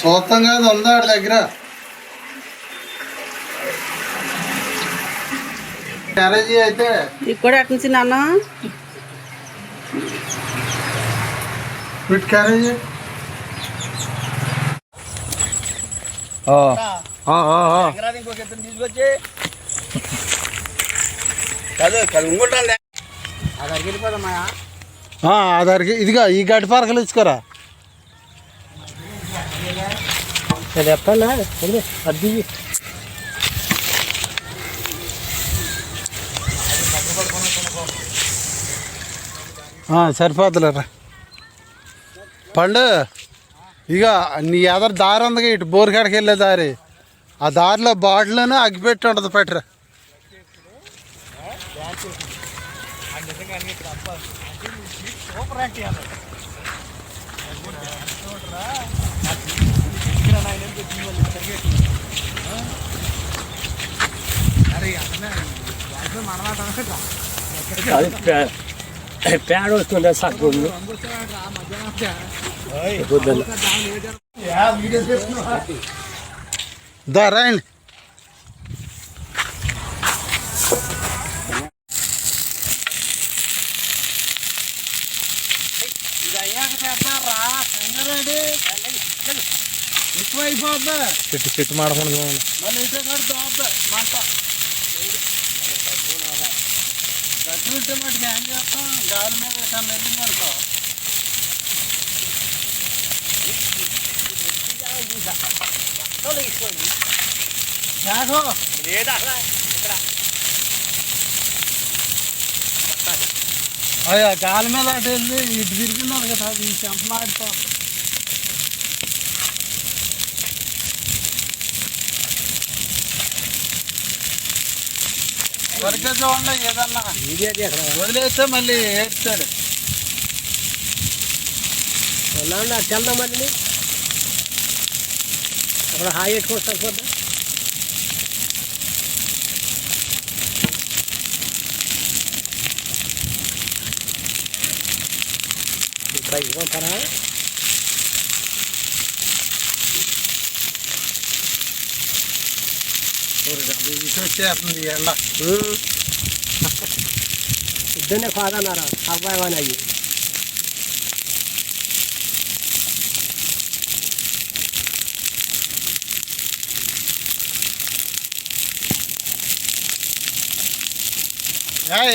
చూస్తాం కాదు ఉందా ఆడి దగ్గర క్యారేజీ అయితే ఇది కూడా అటు నుంచి నాన్న విత్ క్యారేజీ తీసుకొచ్చి ఆధార్కి ఇదిగా ఈ గడ్డి పార్కలు ఇచ్చుకోరా చెప్పాలా అది సరిపోతులేరా పండు ఇక నీ ఎదరు దారి ఉందిగా ఇటు బోరుకాడికి వెళ్ళే దారి ఆ దారిలో బాటిల్లోనే అగ్గిపెట్టి ఉంటుంది పెట్టరా పేడ వస్తుండే సక్కు దా రండి ఎక్కువైపోద్దా చెట్టు మాడకుండా మళ్ళీ అయితే కడుతుంది మంట గడ్డు ఉంటే మటుకు ఏం చేస్తాం గాలి మీద కన్నా వెళ్ళింది అనుకో అయ్యా గాలి మీద అటు వెళ్ళి ఇటు తిరిగినారు కదా అది చెంప మాడిపోతుంది సరిగ్గా చూడండి ఏదన్నా వదిలేస్తే మళ్ళీ ఏడుస్తాడు వెళ్దాం మళ్ళీ అక్కడ హాయి పెట్టుకోవచ్చు పోద్దా పంపరా వచ్చేస్తుంది ఎండ ఇద్దరినే కాదన్నారా అబ్బాయి అని అయ్యి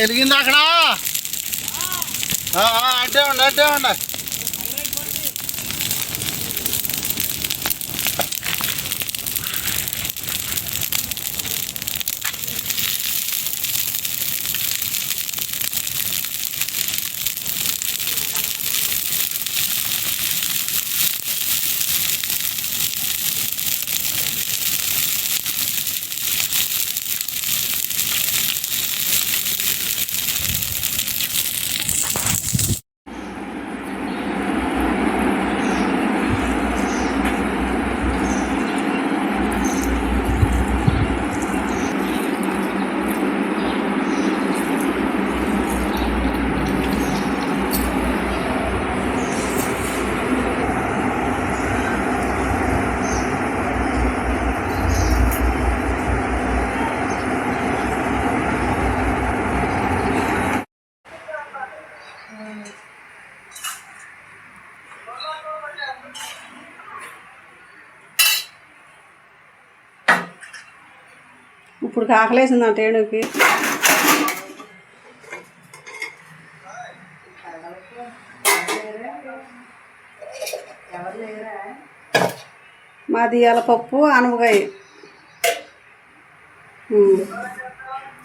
వెలిగింది అక్కడ అట్టే ఉండి అట్టే ఉండి ఇప్పుడు ఆకలేసింది ఆ టేనుకి. మాది ఇవాళ పప్పు ఆనపకాయ.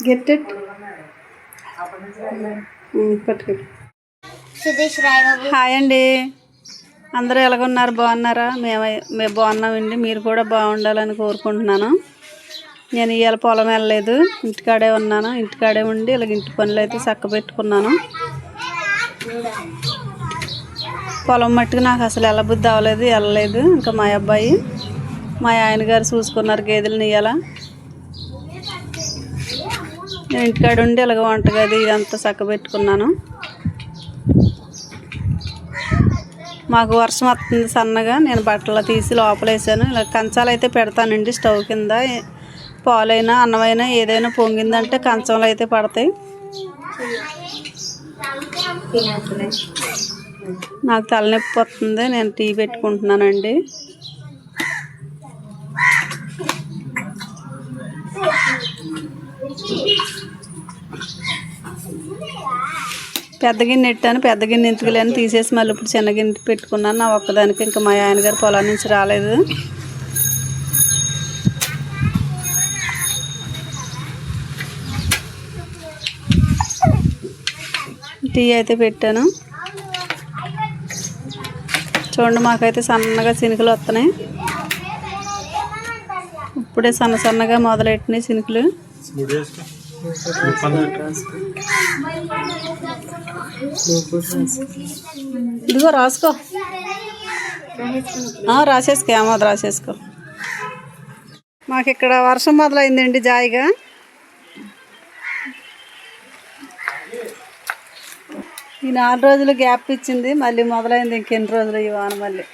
గెట్టెట్ పట్టుకు. హాయ్ అండి, అందరూ ఎలాగున్నారు? బాగున్నారా? మేము బాగున్నామండి. మీరు కూడా బాగుండాలని కోరుకుంటున్నాను. నేను ఇవాళ పొలం వెళ్ళలేదు, ఇంటికాడే ఉన్నాను. ఇంటికాడే ఉండి ఇలాగ ఇంటి పనులు అయితే చక్క పెట్టుకున్నాను. పొలం మట్టుకు నాకు అసలు వెళ్ళబుద్ధి అవ్వలేదు, వెళ్ళలేదు. ఇంకా మా అబ్బాయి మా ఆయన గారు చూసుకున్నారు గేదెలని ఇవాళ. నేను ఇంటికాడ ఉండి ఇలాగ వంటగది ఇదంతా చక్కబెట్టుకున్నాను. మాకు వర్షం వస్తుంది సన్నగా. నేను బట్టలు తీసి లోపలేసాను. ఇలా కంచాలు అయితే పెడతానండి స్టవ్ కింద. పాలైనా అన్నమైనా ఏదైనా పొంగిందంటే కంచంలో అయితే పడతాయి. నాకు తలనొప్పి వస్తుంది. నేను టీ పెట్టుకుంటున్నానండి. పెద్ద గిన్నె ఎట్టాను. పెద్ద గిన్నె ఎందుకులేని తీసేసి మళ్ళీ ఇప్పుడు చిన్న గిన్నె పెట్టుకున్నాను. నా ఒక్కదానికి. ఇంకా మా ఆయన గారు పొలం నుంచి రాలేదు. టీ అయితే పెట్టాను. చూడండి మాకైతే సన్నగా చినుకులు వస్తున్నాయి. ఇప్పుడే సన్నగా మొదలెట్టినాయి చినుకులు. ఇదిగో రాసుకో. రాసేసుకో. ఏమో రాసేసుకో. మాకు ఇక్కడ వర్షం మొదలైందండి జాయిగా. ఈ 4 రోజులు గ్యాప్ ఇచ్చింది. మళ్ళీ మొదలైంది. ఇంకెన్ని రోజులు ఈ వాన మళ్ళీ.